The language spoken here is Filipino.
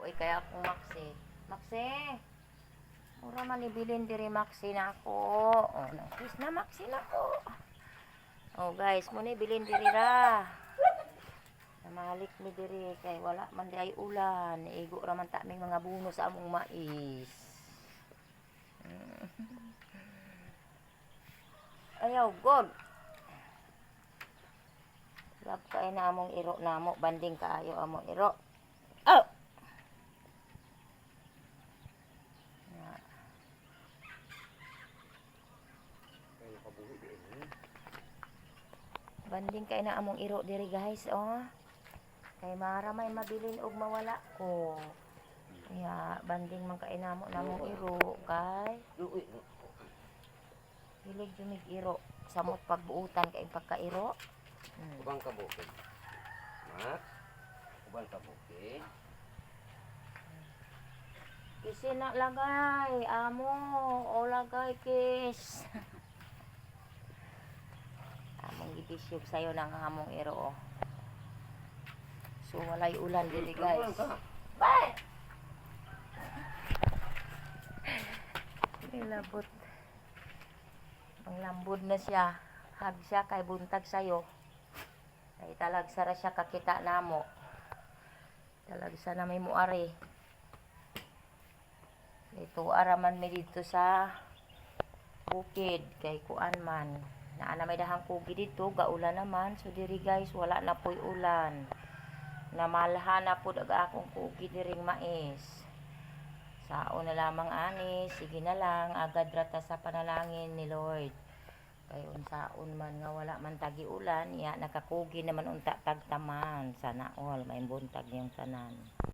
Uy, kaya akong Maxi. Maxi! Mura man ibilin diri Maxi na ako. Oh, nangkis na Maxi na ko. Oh guys, muna ibilin diri ra. Namalik mi diri kay wala man di ay ulan. Igo ra man ta ming mga buno sa among mais. Ayaw, god. Lab kay na among iro namo, banding kaayo among iro. Oh! Banding kay na among iro diri guys, oh. Kay maramay mabilin og mawala ko. Kaya banding man kay namo namong iro kay. Hilig jumig iro samot pagbuutan kay pagkairo. Ubang kabukid. Mat. Ubang kabukid. Kisi na lagay, amo, o lagay kis. Among gibisyog sayo ng among iro. Oh. So walay ulan dili guys. Bye. Ilabot. Ang lambod na siya. Hag siya kay buntag sayo. Kay talagsa ra siya kakita namo. Talagsa na may muari. Ito araman mi dito sa bukid kay kuan man. Naana may dahang kugi dito, gaulan naman. So diri guys, wala na po'y ulan. Namalhan na po daga akong kugi diring mais. Sao na lamang ani, sige na lang, agad rata sa panalangin ni Lord. Kay unsaon man nga wala man tagi ulan, ya nakakugi naman unta tagtaman. Sana all may buntag yung tanan.